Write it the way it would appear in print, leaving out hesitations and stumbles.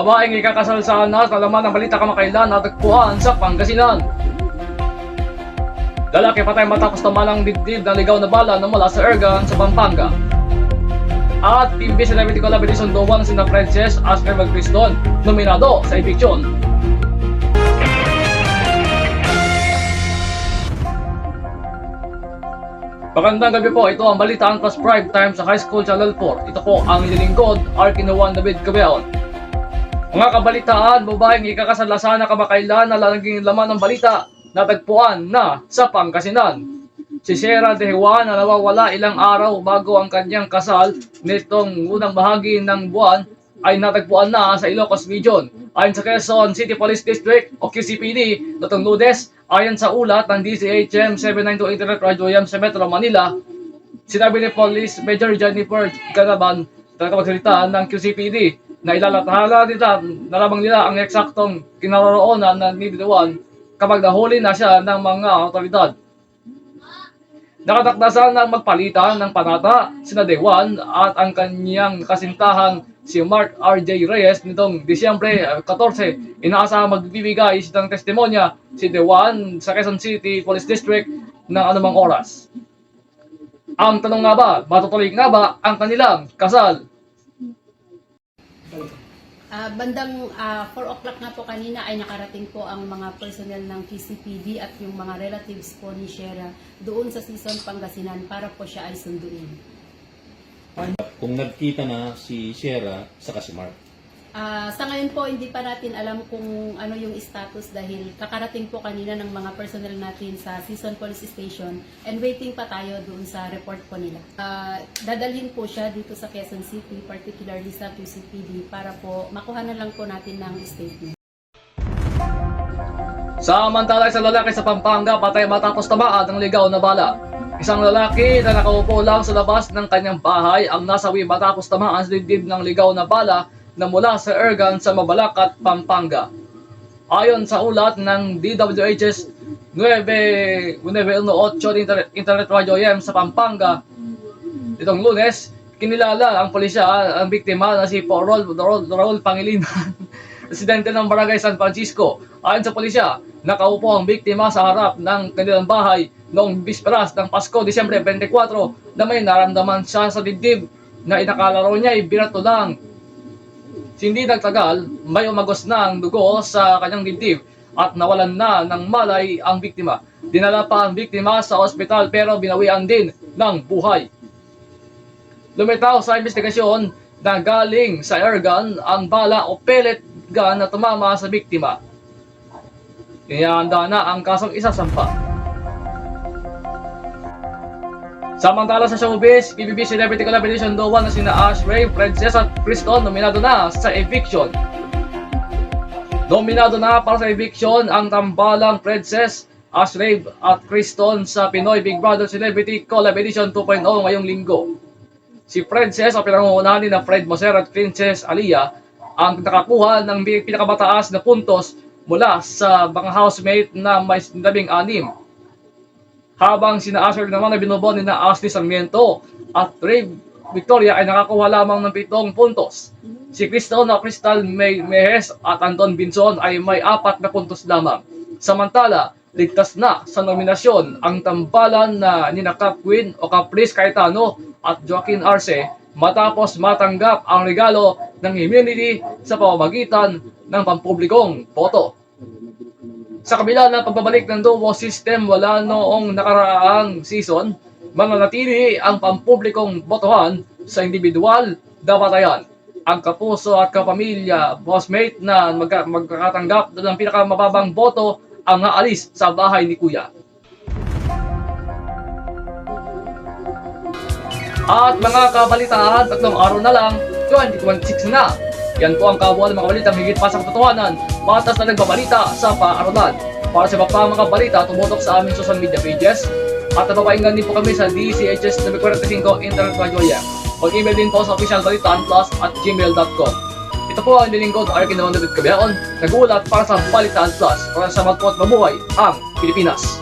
Babaeng ikakasal sa anak, kalaman ng balita kamakailan natagpuan sa Pangasinan. Lalaki patay matapos tamalang dibdib ng ligaw na bala na mula sa Ergan sa Pampanga. At TV Celebrity Collaboration Duwan sina Princess Asper Magcriston, nominado sa eviction. Magandang gabi po, ito ang Balitaan Plus Prime Time sa High School Channel 4. Ito po ang nililingkod, Arkinuwan David Cabeon. Mga kabalitaan, babaeng ikakasal na kamakailan na naging laman ng balita natagpuan na sa Pangasinan. Si Sierra de Juan na nawawala ilang araw bago ang kanyang kasal nitong unang bahagi ng buwan ay natagpuan na sa Ilocos Region. Ayon sa Quezon City Police District o QCPD, nitong Lunes, ayon sa ulat ng DCHM 792 Internet Radio M sa Metro Manila, sinabi ni Police Major Jennifer Ganaban, tagapagsalita ng QCPD, na ilalathala na lamang nila ang eksaktong kinaroroonan ng ni Dewan kapag nahuli na siya ng mga otoridad. Nakatakdasan ng magpalitan ng panata sina Dewan at ang kanyang kasintahang si Mark R.J. Reyes nitong Disyembre 14. Inaasahang magbibigay ng testimonya si Dewan sa Quezon City Police District ng anumang oras. Ang tanong nga ba, matutuloy nga ba ang kanilang kasal? Bandang 4 o'clock na po kanina ay nakarating po ang mga personnel ng QCPD at yung mga relatives po ni Sierra doon sa Sison, Pangasinan para po siya ay sunduin. Kung nagkita na si Sierra sa si Mark? Sa ngayon po, hindi pa natin alam kung ano yung status dahil kakarating po kanina ng mga personnel natin sa Sison Police Station and waiting pa tayo doon sa report po nila. Dadalhin po siya dito sa Quezon City, particularly sa QCPD, para po makuha na lang po natin ng statement. Samantala, isang lalaki sa Pampanga patay matapos tamaan ng ligaw na bala. Isang lalaki na nakaupo lang sa labas ng kanyang bahay ang nasawi matapos tamaan sa dibdib ng ligaw na bala na mula sa Ergan sa Mabalacat, Pampanga. Ayon sa ulat ng DWHS 918 Internet Radio M sa Pampanga, itong Lunes, kinilala ang pulisya ang biktima na si Raul Pangilinan, residente ng Barangay San Francisco. Ayon sa pulisya, nakaupo ang biktima sa harap ng kanilang bahay noong bisperas ng Pasko, Disyembre 24, na may naramdaman siya sa dibdib na inakalaro niya ay binato lang. Hindi nagtagal, may umagos na ang dugo sa kanyang dibdib at nawalan na ng malay ang biktima. Dinala pa ang biktima sa ospital pero binawian din ng buhay. Lumitaw sa investigasyon na galing sa airgun ang bala o pellet gun na tumama sa biktima. Inihanda na ang kasong isasampa. Samantala sa showbiz, PBB Celebrity Collaboration Duwan na sina Ashley, Princess at Criston nominado na sa eviction. Nominado na para sa eviction ang tambalang Princess, Ashley at Criston sa Pinoy Big Brother Celebrity Collaboration 2.0 ngayong linggo. Si Princess ang pinangungunahan ni na Fred Moser at Princess Aliyah ang nakakuha ng pinakamataas na puntos mula sa mga housemate na may 16. Habang sina Asher naman na binobon ni na Ashley Sarmiento at Ray Victoria ay nakakuha lamang ng 7 puntos. Si Crystal Mejes at Anton Binson ay may 4 na puntos lamang. Samantala, ligtas na sa nominasyon ang tambalan na nina Cap Queen o Caprice Cayetano at Joaquin Arce matapos matanggap ang regalo ng immunity sa pamamagitan ng pampublikong boto. Sa kabila ng pagbabalik ng duo system wala noong nakaraang season, mananatili ang pampublikong botohan sa individual na batayan. Ang kapuso at kapamilya, bossmate na magkakatanggap ng pinakamababang boto ang aalis sa bahay ni Kuya. At mga kabalitaan, 3 araw na lang, 2026 na. Yan po ang kabuuan ng mga balitang higit pa sa katotohanan, patas na nagbabalita sa paaralan. Para sa iba pa mga balita, tumutok sa aming social media pages at napapainggan din po kami sa DCHS 945 Internet Radio M. Mag-email din po sa officialbalitaanplus@gmail.com. Ito po ang nilingkod Arkinuwan David Cabeon, nagulat para sa Balitaan Plus para sa magpo at mabuhay ang Pilipinas.